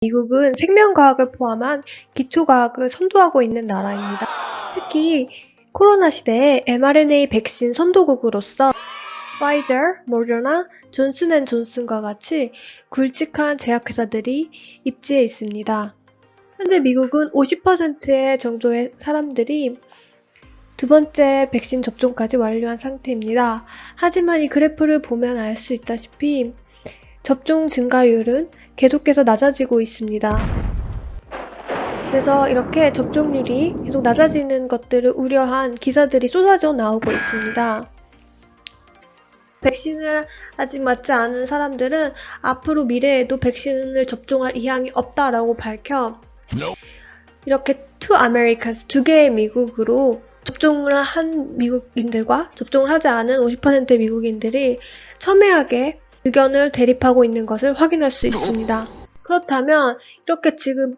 미국은 생명과학을 포함한 기초과학을 선도하고 있는 나라입니다. 특히 코로나 시대에 mRNA 백신 선도국으로서 파이저, 모더나, 존슨앤존슨과 같이 굵직한 제약회사들이 입지해 있습니다. 현재 미국은 50%의 정도의 사람들이 두 번째 백신 접종까지 완료한 상태입니다. 하지만 이 그래프를 보면 알 수 있다시피 접종 증가율은 계속해서 낮아지고 있습니다. 그래서 이렇게 접종률이 계속 낮아지는 것들을 우려한 기사들이 쏟아져 나오고 있습니다. 백신을 아직 맞지 않은 사람들은 앞으로 미래에도 백신을 접종할 의향이 없다라고 밝혀 이렇게 two Americas, 두 개의 미국으로 접종을 한 미국인들과 접종을 하지 않은 50%의 미국인들이 첨예하게 의견을 대립하고 있는 것을 확인할 수 있습니다. 그렇다면 이렇게 지금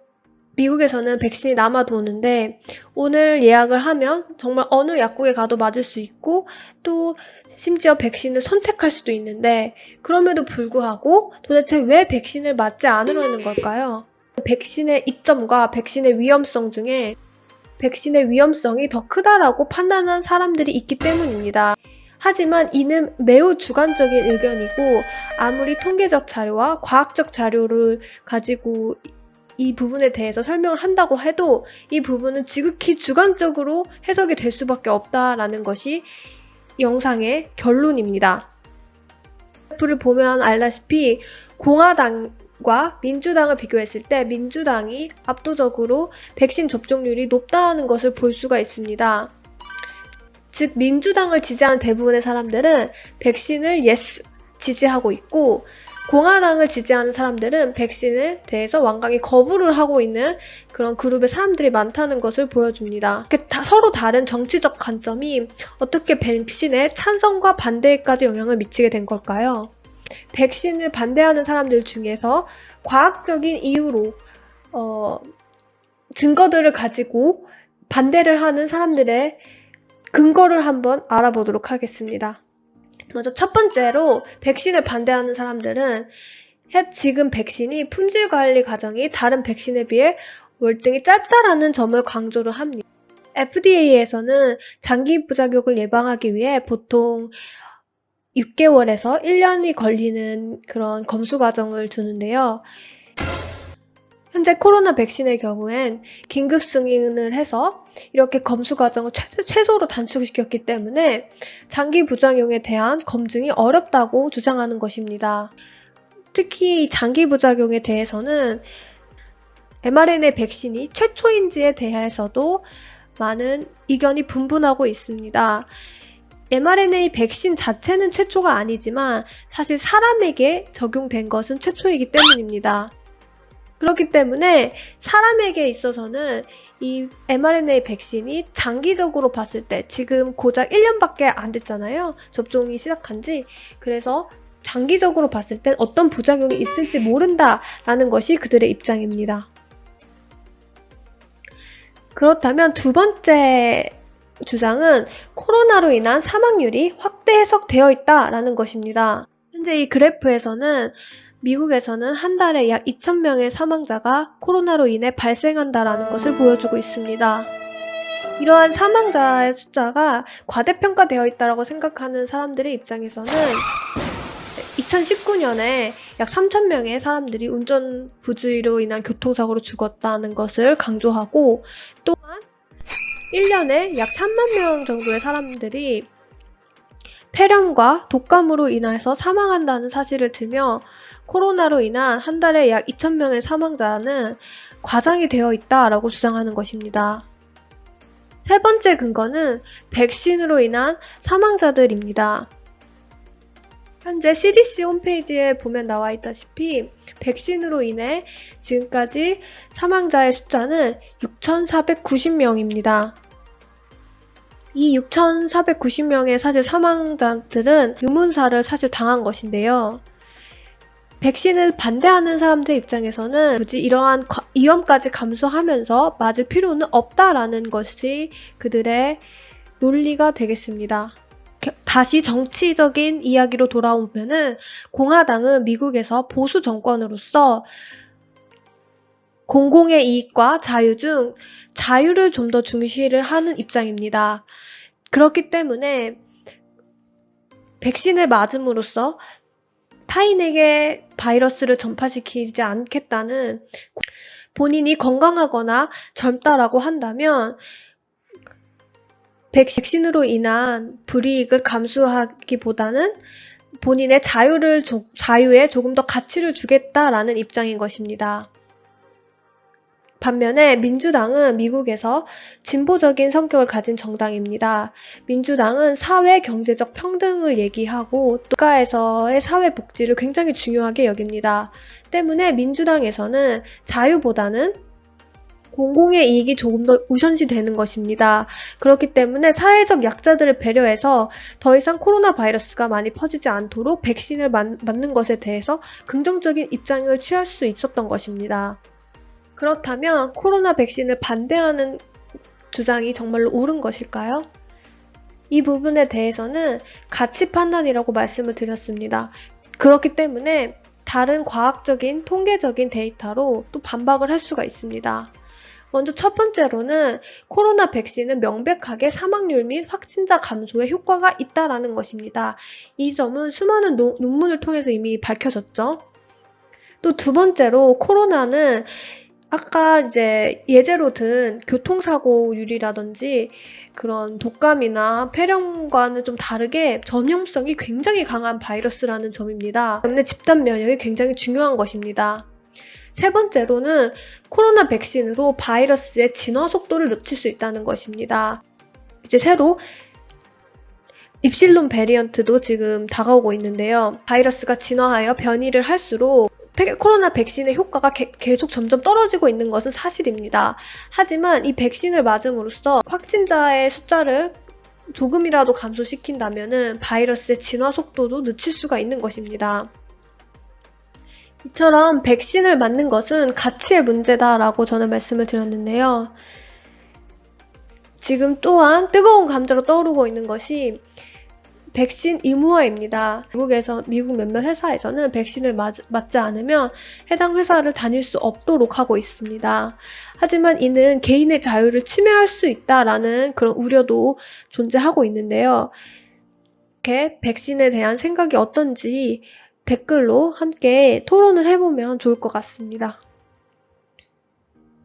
미국에서는 백신이 남아도는데 오늘 예약을 하면 정말 어느 약국에 가도 맞을 수 있고 또 심지어 백신을 선택할 수도 있는데 그럼에도 불구하고 도대체 왜 백신을 맞지 않으려는 걸까요? 백신의 이점과 백신의 위험성 중에 백신의 위험성이 더 크다라고 판단한 사람들이 있기 때문입니다. 하지만 이는 매우 주관적인 의견이고 아무리 통계적 자료와 과학적 자료를 가지고 이 부분에 대해서 설명을 한다고 해도 이 부분은 지극히 주관적으로 해석이 될 수밖에 없다라는 것이 영상의 결론입니다. 그래프를 보면 알다시피 공화당과 민주당을 비교했을 때 민주당이 압도적으로 백신 접종률이 높다는 것을 볼 수가 있습니다. 즉 민주당을 지지하는 대부분의 사람들은 백신을 yes 지지하고 있고 공화당을 지지하는 사람들은 백신에 대해서 완강히 거부를 하고 있는 그런 그룹의 사람들이 많다는 것을 보여줍니다. 서로 다른 정치적 관점이 어떻게 백신의 찬성과 반대에까지 영향을 미치게 된 걸까요? 백신을 반대하는 사람들 중에서 과학적인 이유로 증거들을 가지고 반대를 하는 사람들의 근거를 한번 알아보도록 하겠습니다. 먼저 첫 번째로 백신을 반대하는 사람들은 지금 백신이 품질관리 과정이 다른 백신에 비해 월등히 짧다라는 점을 강조를 합니다. FDA에서는 장기 부작용을 예방하기 위해 보통 6개월에서 1년이 걸리는 그런 검수 과정을 두는데요. 현재 코로나 백신의 경우엔 긴급 승인을 해서 이렇게 검수 과정을 최소로 단축시켰기 때문에 장기 부작용에 대한 검증이 어렵다고 주장하는 것입니다. 특히 장기 부작용에 대해서는 mRNA 백신이 최초인지에 대해서도 많은 의견이 분분하고 있습니다. mRNA 백신 자체는 최초가 아니지만 사실 사람에게 적용된 것은 최초이기 때문입니다. 그렇기 때문에 사람에게 있어서는 이 mRNA 백신이 장기적으로 봤을 때 지금 고작 1년밖에 안 됐잖아요. 접종이 시작한 지. 그래서 장기적으로 봤을 땐 어떤 부작용이 있을지 모른다라는 것이 그들의 입장입니다. 그렇다면 두 번째 주장은 코로나로 인한 사망률이 확대 해석되어 있다라는 것입니다. 현재 이 그래프에서는 미국에서는 한 달에 약 2,000명의 사망자가 코로나로 인해 발생한다라는 것을 보여주고 있습니다. 이러한 사망자의 숫자가 과대평가되어 있다고 생각하는 사람들의 입장에서는 2019년에 약 3,000명의 사람들이 운전 부주의로 인한 교통사고로 죽었다는 것을 강조하고 또한 1년에 약 3만 명 정도의 사람들이 폐렴과 독감으로 인해서 사망한다는 사실을 들며 코로나로 인한 한 달에 약 2,000명의 사망자는 과장이 되어 있다라고 주장하는 것입니다. 세 번째 근거는 백신으로 인한 사망자들입니다. 현재 CDC 홈페이지에 보면 나와 있다시피 백신으로 인해 지금까지 사망자의 숫자는 6,490명입니다. 이 6,490명의 사실 사망자들은 의문사를 사실 당한 것인데요. 백신을 반대하는 사람들 입장에서는 굳이 이러한 위험까지 감수하면서 맞을 필요는 없다라는 것이 그들의 논리가 되겠습니다. 다시 정치적인 이야기로 돌아오면은 공화당은 미국에서 보수 정권으로서 공공의 이익과 자유 중 자유를 좀 더 중시를 하는 입장입니다. 그렇기 때문에 백신을 맞음으로써 타인에게 바이러스를 전파시키지 않겠다는, 본인이 건강하거나 젊다라고 한다면 백신으로 인한 불이익을 감수하기보다는 본인의 자유에 조금 더 가치를 주겠다라는 입장인 것입니다. 반면에 민주당은 미국에서 진보적인 성격을 가진 정당입니다. 민주당은 사회 경제적 평등을 얘기하고 또 국가에서의 사회 복지를 굉장히 중요하게 여깁니다. 때문에 민주당에서는 자유보다는 공공의 이익이 조금 더 우선시 되는 것입니다. 그렇기 때문에 사회적 약자들을 배려해서 더 이상 코로나 바이러스가 많이 퍼지지 않도록 백신을 맞는 것에 대해서 긍정적인 입장을 취할 수 있었던 것입니다. 그렇다면 코로나 백신을 반대하는 주장이 정말로 옳은 것일까요? 이 부분에 대해서는 가치 판단이라고 말씀을 드렸습니다. 그렇기 때문에 다른 과학적인 통계적인 데이터로 또 반박을 할 수가 있습니다. 먼저 첫 번째로는 코로나 백신은 명백하게 사망률 및 확진자 감소에 효과가 있다라는 것입니다. 이 점은 수많은 논문을 통해서 이미 밝혀졌죠. 또 두 번째로 코로나는 아까 이제 예제로 든 교통사고율이라든지 그런 독감이나 폐렴과는 좀 다르게 전염성이 굉장히 강한 바이러스라는 점입니다. 때문에 집단 면역이 굉장히 중요한 것입니다. 세 번째로는 코로나 백신으로 바이러스의 진화 속도를 늦출 수 있다는 것입니다. 이제 새로 입실론 베리언트도 지금 다가오고 있는데요. 바이러스가 진화하여 변이를 할수록 코로나 백신의 효과가 계속 점점 떨어지고 있는 것은 사실입니다. 하지만 이 백신을 맞음으로써 확진자의 숫자를 조금이라도 감소시킨다면 바이러스의 진화 속도도 늦출 수가 있는 것입니다. 이처럼 백신을 맞는 것은 가치의 문제다라고 저는 말씀을 드렸는데요. 지금 또한 뜨거운 감자로 떠오르고 있는 것이 백신 의무화입니다. 미국 몇몇 회사에서는 백신을 맞지 않으면 해당 회사를 다닐 수 없도록 하고 있습니다. 하지만 이는 개인의 자유를 침해할 수 있다라는 그런 우려도 존재하고 있는데요. 이렇게 백신에 대한 생각이 어떤지 댓글로 함께 토론을 해보면 좋을 것 같습니다.